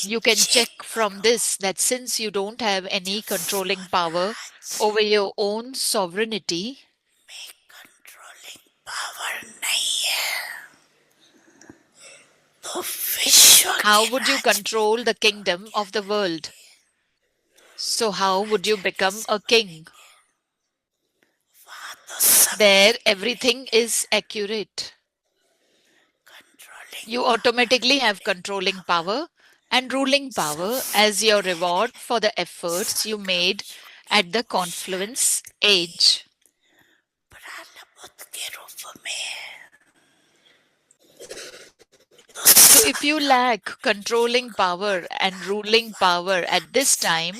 You can check from this that since you don't have any controlling power over your own sovereignty, controlling power नहीं है तो विश्व how के would you Raj control the kingdom of the world? So how would you become a king? वहाँ तो सब There, everything is accurate. Controlling You automatically have controlling power and ruling power as your reward for the efforts you made at the confluence age. प्रारब्ध के रूप में So, if you lack controlling power and ruling power at this time,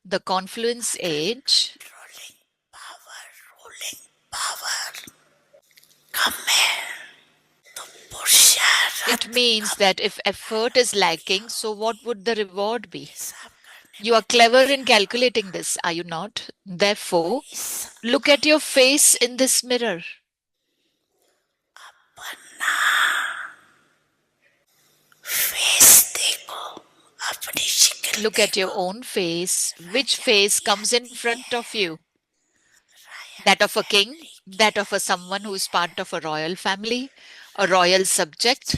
the confluence age, controlling power ruling power कम है तो पुरुषार्थ it means that if effort is lacking, so what would the reward be? You are clever in calculating this, are you not? Therefore, look at your face in this mirror. Face देखो अपनी शक्ल Look at your own face. Which face comes in front of you? That of a king, that of a someone who is part of a royal family, a royal subject,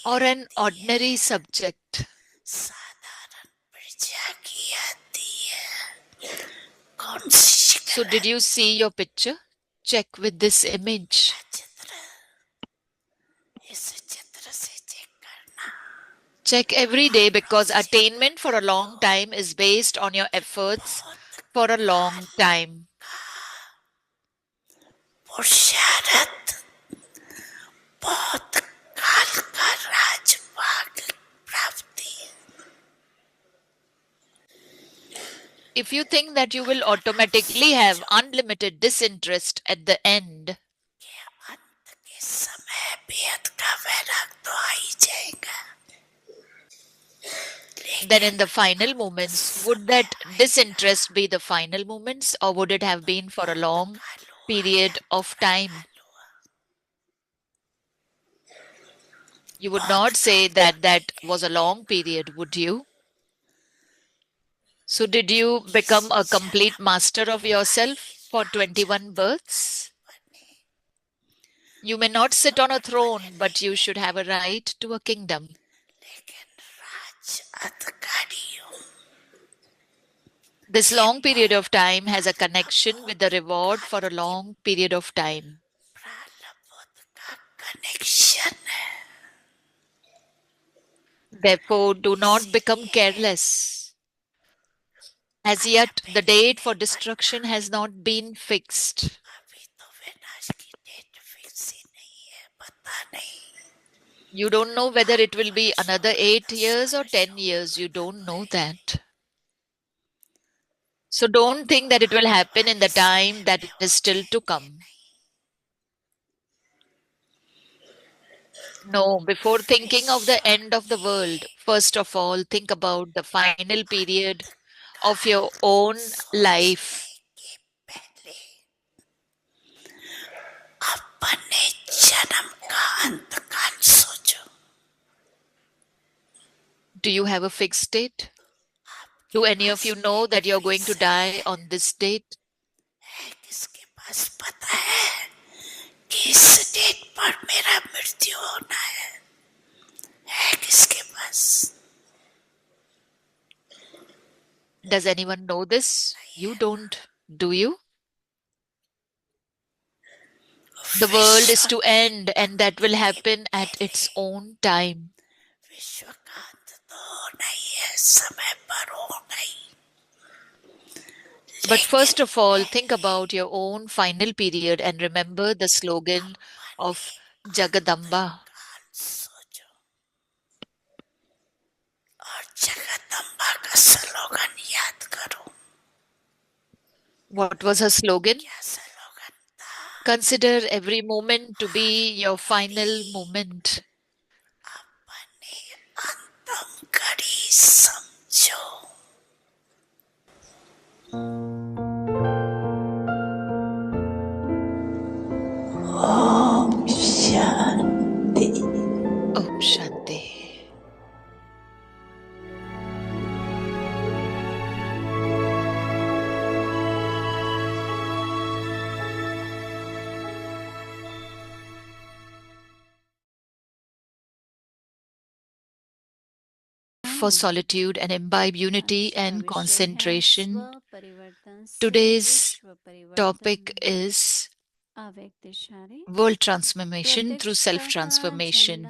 or an ordinary subject. साधारण प्रजा की आती है कौन सी So, शक्ल did you see your picture? Check with this image. चित्र इस चित्र से चेक करना Check every day because attainment for a long time is based on your efforts for a long time. पुरुषार्थ बहुत काल का राजभाग प्राप्ति If you think that you will automatically have unlimited disinterest at the end, के अंत के समय भेद का वैराग तो आ ही जाएगा then in the final moments, would that disinterest be the final moments or would it have been for a long period of time? You would not say that that was a long period, would you? So, did you become a complete master of yourself for 21 births? You may not sit on a throne, but you should have a right to a kingdom. लेकिन राज अधिकारियों This long period of time has a connection with the reward for a long period of time. प्रारब्ध का connection है Therefore, do not become careless. As yet, the date for destruction has not been fixed. अभी तो विनाश की date fix ही नहीं है पता नहीं You don't know whether it will be another 8 years or 10 years. You don't know that. So don't think that it will happen in the time that is still to come. No, before thinking of the end of the world, first of all, think about the final period of your own life. के पहले अपने जन्म का अंत काल सोचो Do you have a fixed date? Do any of you know that you're going to die on this date? है किसके पास पता है कि इस डेट पर मेरा मृत्यु होना है किसके पास Does anyone know this? You don't, do you? The world is to end and that will happen at its own time. विश्व का अंत तो होना ही है समय पर होना ही But first of all, think about your own final period and remember the slogan of Jagadamba. काल सोचो और जगदम्बा का स्लोगन याद करो What was her slogan? क्या स्लोगन था Consider every moment to be your final moment. अपने अंतम घड़ी समझो Om Shanti Om Shanti. for solitude and imbibe unity and concentration. Today's topic is world transformation through self-transformation.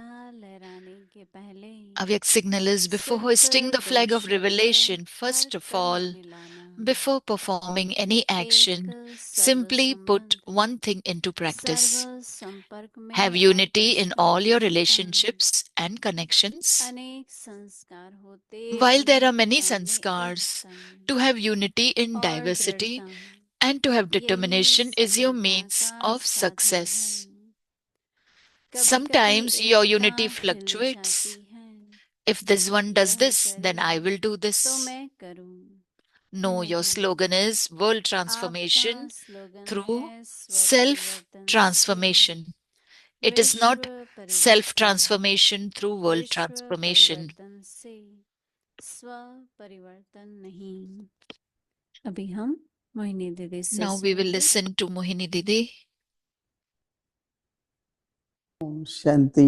Avyak signal is before hoisting the flag of revelation, first of all, before performing any action, simply put one thing into practice. Have unity in all your relationships and connections. While there are many sanskars, to have unity in diversity and to have determination is your means of success. Sometimes your unity fluctuates. If this one does this, then I will do this. No, your slogan is world transformation through self transformation. It is not self transformation through world transformation. Now we will listen to Mohini Didi. Om Shanti.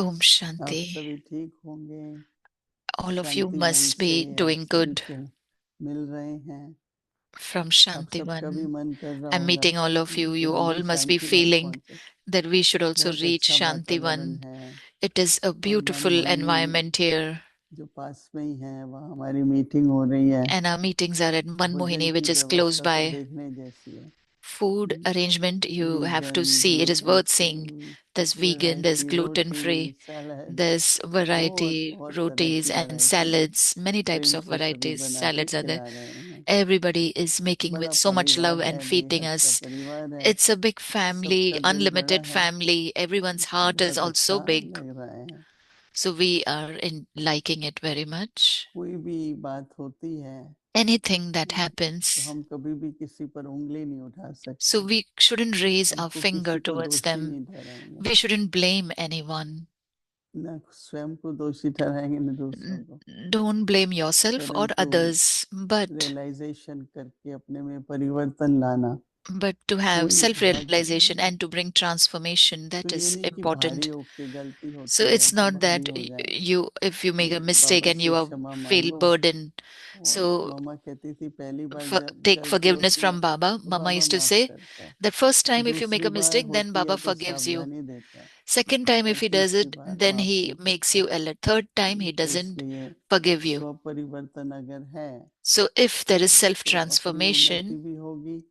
Om आप Shanti. सभी ठीक होंगे। All of you Shanti must मन be से doing आप सभी good को मिल रहे हैं। from आप सबका भी Shantivan. मन कर रहा I'm होगा meeting all of कि you. You हम all भी must be शांतिवन feeling पहुंचे। that we should also बहुत reach अच्छा वातावरण Shantivan. है It is a और beautiful मनमोहनी environment here. जो पास में ही है वहाँ हमारी मीटिंग हो रही है। And our meetings are at भोजन Manmohini, which की is close व्यवस्था तो by. देखने जैसी है। Food arrangement, you have to vegan, see. It is worth seeing. Gluten There's free, vegan, there's variety, gluten roti, free, salad, there's बहुत variety, बहुत तरह rotis की and वैरायटी है। salads. Many types Prem of से सभी varieties, बना के salads are there. खिला रहे हैं। Everybody is making बड़ा with so much love परिवार and है, feeding बेहद का us. परिवार है। It's a big family, सबका दिल बड़ा unlimited है, family. Everyone's heart is बहुत also अच्छा big. लग रहा है। So we are liking it very much. कोई भी बात होती है Anything that तो happens, हम कभी भी किसी पर उंगली नहीं उठा सकते। so we shouldn't raise our हमको finger किसी को towards दोषी them. नहीं ठहराएंगे, We shouldn't blame anyone. न स्वयं को दोषी ठहराएंगे न दूसरों को। Don't blame yourself or परंतु others, but रियलाइजेशन करके अपने में परिवर्तन लाना to have वही बहुत self-realization जरूरी है। and to bring transformation, तो that ये is नहीं कि important. भारी होके गलती So होती है it's तो not भारी that हो जाए। you, if you make a mistake Baba and से you are क्षमा feel मांगो। burden, और so मामा कहती थी पहली बार जब take गलती forgiveness होती है from Baba. तो Mama बाबा used to माफ say करता है। that first time if you make दूसरी a बार mistake, then होती है Baba तो forgives you. सावधानी देता है Second time, और if he does तीसरी it, बार then माफ he नहीं makes करता। you alert. Third time, he तो doesn't इसलिए forgive you. स्व परिवर्तन अगर है So if there is तो अपनी उन्नति self-transformation, भी होगी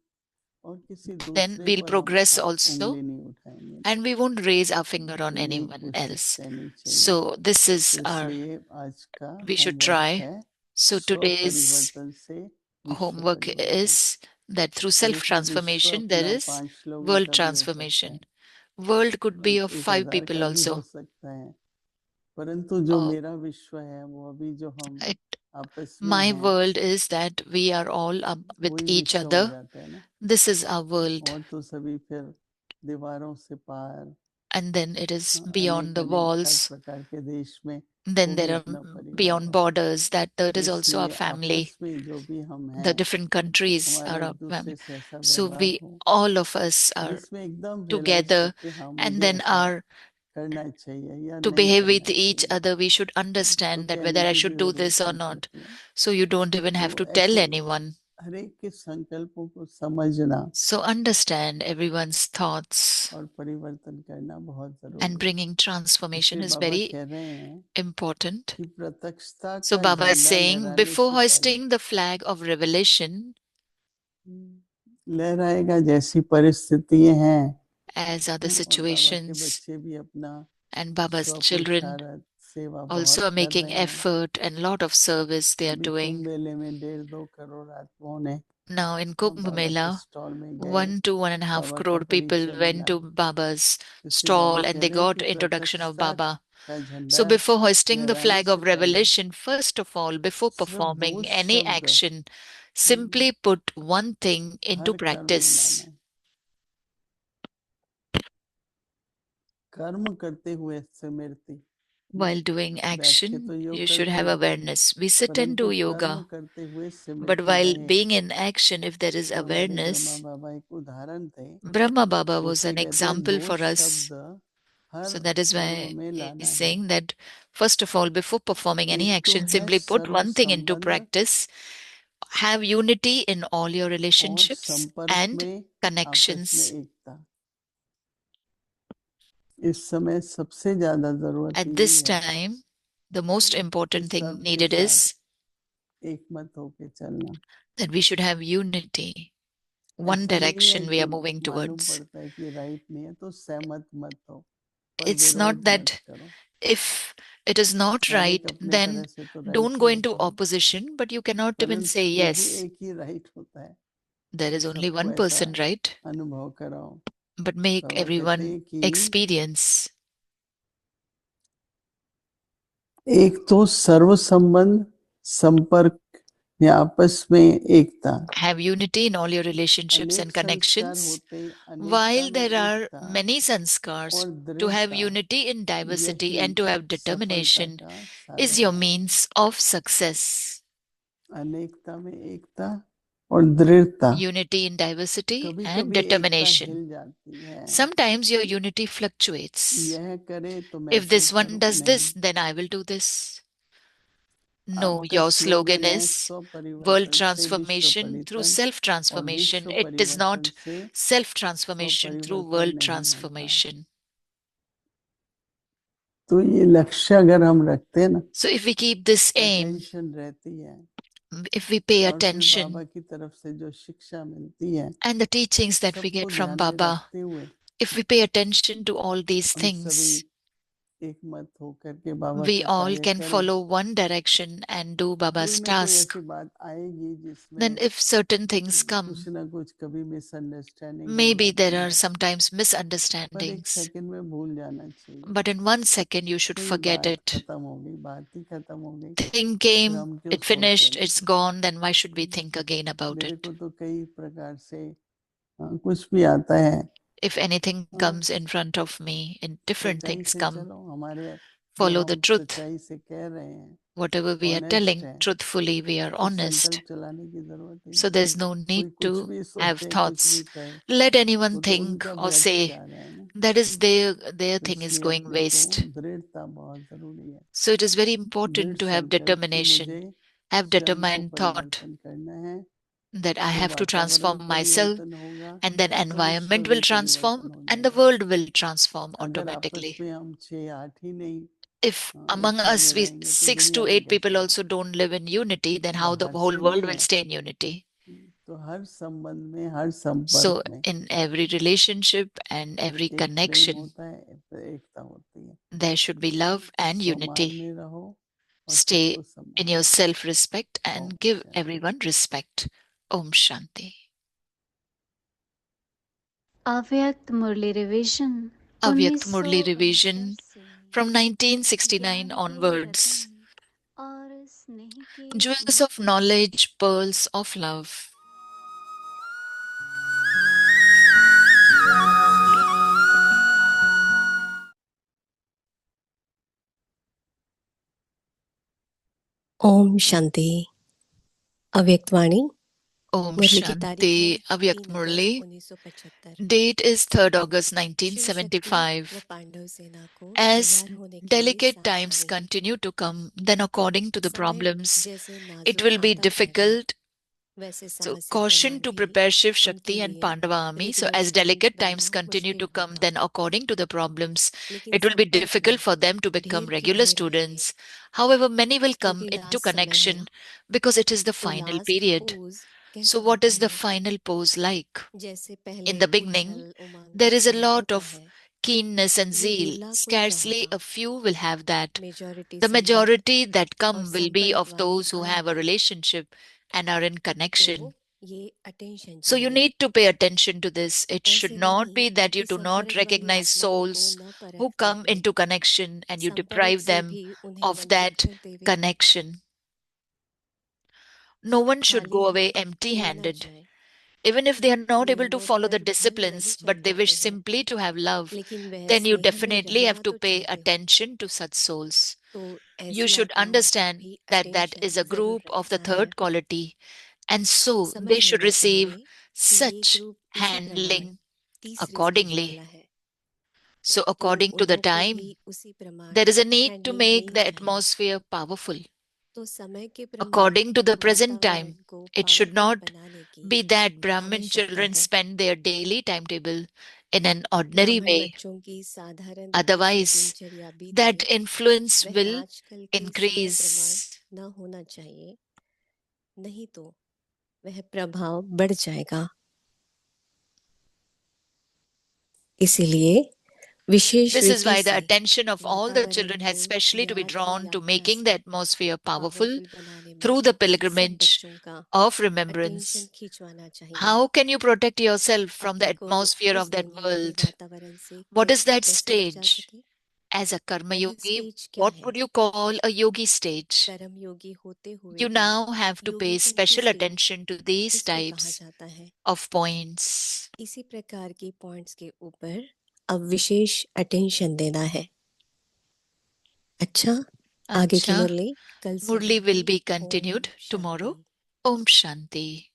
और किसी then दूसरे we'll पर हम progress also, उंगली नहीं उठाएंगे and we won't raise our finger on तो ये anyone कोशिश else. करनी चाहिए। So this is तो our, इसलिए आज का we should होमवर्क try. है So स्व today's परिवर्तन से विश्व homework परिवर्तन। is that through और इस विश्व self-transformation, there अपना is 5 लोगों world का भी हो सकता transformation. है World could be और of 5 1000 people का भी हो also. सकता है, परंतु जो Uh, मेरा विश्व है वो अभी जो हम it, आपस में my हैं world is that we are all with वही each विश्व हो other. जाता है ना। This is our world. और तो सभी फिर दीवारों से पार And then it is अनेक beyond the अनेक हर walls. प्रकार के देश में Then वो भी there are अपना परिवार beyond है। borders, that is also our इसलिए family. आपस में जो भी हम The हैं different countries हमारा are एक our family. दूसरे से ऐसा So व्यवहार we, हो all of us are जिसमें एकदम रियलाइज together, करके हाँ and मुझे then ऐसा our करना चाहिए या to नहीं behave with करना each चाहिए other, we should तो understand that कहने whether I की should भी do जरूरत this or नहीं not. पड़ती है। So you don't even have तो to tell ऐसे anyone. हर एक के संकल्पों को समझना So understand everyone's thoughts, और परिवर्तन करना बहुत जरूरी and है। bringing transformation इसलिए is बाबा very कह रहे हैं important. कि प्रत्यक्षता So का Baba is झंडा saying, लहराने before से पहले hoisting the flag of revelation, लहराएगा जैसी परिस्थितियां हैं as are the और बाबा के situations, बच्चे भी अपना and Baba's children स्वपुरुषार्थ सेवा also बहुत are कर making रहे हैं। effort and lot of service they are अभी कुंभ doing. मेले में 1.5-2 करोड़ आत्माओं ने Now in Kumbh बाबा के Mela, स्टॉल में गए 1 to 1.5 बाबा का crore people परिचय went मिला। to Baba's इसलिए stall बाबा and कह they रहे हैं got कि introduction of प्रत्यक्षता Baba. का झंडा So before hoisting the लहराने flag से of पहले revelation, first of all, before सिर्फ 2 performing any शब्द action, simply put one thing into हर कर्म में practice. लाना है। कर्म करते हुए स्मृति While doing बैठ के action, तो योग you should करते have हैं, awareness. We sit and परंतु do कर्म yoga. करते हुए But स्मृति while रहे। being in action, if there is तो हमारे ब्रह्मा awareness, बाबा एक उदाहरण थे। Brahma Baba was उसमें an कहते हैं example 2 for us. शब्द So that is why कर्म में लाना he's है। saying that first of all, before performing any एक तो action, है simply put सर्व one thing into संबंध practice. Have unity in all your और relationships संपर्क and में आपस में connections. एकता। इस समय सबसे ज्यादा जरूरत At यही this है time, the most कि important thing सबके needed साथ is एकमत होके चलना। that we should have unity. One ऐसा नहीं है direction we कि are moving मालूम towards. पड़ता है कि राइट नहीं है तो सहमत मत हो, पर It's not विरोध मत that करो। if it is not हर एक right, अपने तरह then से तो right don't he go into होता है, opposition, but you cannot even परंतु say फिर भी yes. एक ही राइट होता है। There is only सबको one ऐसा person right, अनुभव कराओ। but make बाबा कहते everyone हैं कि experience. एक तो सर्व संबंध संपर्क या आपस में एकता। Have unity in all your relationships अनेक and संस्कार connections. होते अनेकता While में there are Ekta many sanskars, और to have दृढ़ता, unity in diversity यही and to have सफलता determination का is साधन your है। means of success. अनेकता में एकता और दृढ़ता। Unity in diversity कभी and कभी एकता determination. हिल जाती है, Sometimes your unity fluctuates. यह करे तो मैं If फिर this one करूं does नहीं। this, then I will do this. No, आपका your slogan स्लोगन है is स्व world परिवर्तन से विश्व transformation through परिवर्तन self और transformation. विश्व It is परिवर्तन not से self स्व transformation through परिवर्तन world नहीं होता। transformation. तो ये लक्ष्य अगर हम रखते हैं ना, So if we keep this aim, attention रहती है if we pay और फिर बाबा attention की तरफ से जो शिक्षा मिलती है and the teachings that we सबको get from ध्यान में Baba, रखते हुए if we pay attention to all these हम सभी things, एक मत होकर के बाबा we का all कार्य can करें। follow one direction and do Baba's कोई ना कोई task. ऐसी बात आएगी Then जिसमें if certain things कुछ come, ना कुछ कभी मिसअंडरस्टैंडिंग हो maybe जाती there are है, sometimes पर एक misunderstandings, सेकंड में भूल जाना चाहिए। but in 1 second you should कोई forget बात it. खत्म हो गई, बात ही खत्म हो गई, Thing फिर came, हम क्यों it finished, सोचेंगे। it's gone, then why should we think again about मेरे it? को तो कई प्रकार से कुछ भी आता है If anything हाँ, comes in front of me, in different सच्चाई things से come, चलो, हमारे जो follow the हम truth. सच्चाई से कह रहे हैं Whatever we are honest telling, है, truthfully, we are कोई honest. संकल्प चलाने की जरूरत ही So नहीं। there's no कोई need कुछ to भी have सोचे, कुछ भी thoughts. कहे, Let anyone वो तो think उनका or व्यर्थ say जा रहा है ना। that is their तो thing is इसलिए going अपने को waste. दृढ़ता बहुत जरूरी है। So it is very दृढ़ important to have संकल्प कि मुझे determination, have स्वयं को determined thought परिवर्तन करना है, that I तो have to वातावरण transform myself, परिवर्तन होगा and then तो विश्व environment भी will परिवर्तन transform हो and the जाएगा। world will transform अगर आपस automatically. में हम 6-8 ही नहीं If among एकता में us we रहेंगे तो 6 दुनिया to में 8 कैसे people होगी। also don't live in unity, then how the बाहर whole से world नहीं will है, stay in unity? तो हर संबंध में, हर संपर्क So में in every relationship and every एक प्रेम connection, होता है, तो एकता होती है। there should be love and सम्मान unity. में रहो और Stay सबको in सम्मान your दो। self-respect Om and give Shanti. everyone respect. Om Shanti. अव्यक्त मुरली रिवीजन Avyakt Murli revision 1969 से from 1969 ज्ञान के onwards. रतन और स्नेह के Jewels of knowledge, pearls of love. Om Shanti. अव्यक्तवाणी Om मुरली की तारीख है Shanti. Avyakt 3 Murli. August 1975। Date is 3rd August Shiv Shakti व 1975. पांडव सेना को As तैयार होने के लिए delicate times सावधानी। continue to come, then according to the समय problems, जैसे it नाजुक will be आता जाएगा difficult. वैसे So साहसी caution सम्मान to भी prepare Shiv उनके Shakti and लिए Pandava army. So हृदय as में delicate times पनपना continue मुश्किल to come, होगा। then according to the problems, लेकिन it will be संपर्क difficult में for them to become ढेर के regular ढेर रहेंगे students. However, many will come क्योंकि into लास्ट समय है। connection because it is the तो final last period. Pose So कैसा what होता is the है? final pose like? जैसे पहले In the beginning, उछल उमंग there is a उत्साह lot होता of है, keenness and ये zeal. विरला कोई Scarcely चाहेगा। a few will have that. Majority The संपर्क majority that और come will be संपर्क of वाले those who have a आएंगे। relationship and are in connection. तो ये अटेंशन So you चाहिए। need to pay attention to this. It should ऐसे not नहीं be that you कि do not संपर्क वाली recognize आत्माओं को souls न who परखते come हुए into connection and you संपर्क deprive से them भी उन्हें of वंचित that कर देवे। connection. No one should खाली go away हाथ empty कोई न handed. जाए। Even if they are not able to नियमों follow the पर भी वही disciplines, चल but they wish पाते हैं, simply to have love, लेकिन वह then you स्नेह में definitely have रहना to तो pay चाहते हो। attention to such souls. तो You ऐसी should आत्माओं का understand भी that that attention is a जरूर group of the रखना है। third quality, and so समझ they should लेना receive चाहिए कि ये such ग्रुप इसी प्रमाण handling तीसरे स्टेज accordingly. वाला है। So तो according to the उनको time, भी उसी प्रमाण there is a need to handling make नहीं the है। atmosphere powerful. तो समय के प्रमाण According to the present time, वातावरण को it should पावरफुल not बनाने की be that Brahmin आवश्यकता children है। spend their daily timetable in an ordinary ब्राह्मण way. बच्चों की साधारण रूप से Otherwise, दिनचर्या that बीते, influence वह will आजकल के समय increase. प्रमाण न होना चाहिए, नहीं तो वह प्रभाव बढ़ जाएगा। इसीलिए विशेष This is रीति why the से attention of all the वातावरण children has को specially to be याद की drawn to यात्रा making से the atmosphere powerful पावरफुल बनाने में through the सब pilgrimage बच्चों का of अटेंशन remembrance. खिंचवाना चाहिए। How can you protect yourself from the अपने को atmosphere उस of that दुनियावी world? वातावरण से What is that कैसे बचा stage? सके? As a karma वह yogi, स्टेज क्या what है? would you call a yogi stage? कर्म योगी होते हुए You भी now have to pay योगीपन की special stage attention to these किसको कहा types जाता है? of points. इसी प्रकार की पॉइंट्स के ऊपर अब विशेष अटेंशन देना है। अच्छा, आगे की Acha, मुरली कल Murli will सुनेंगे। be Om continued tomorrow. Shanti. Om Shanti.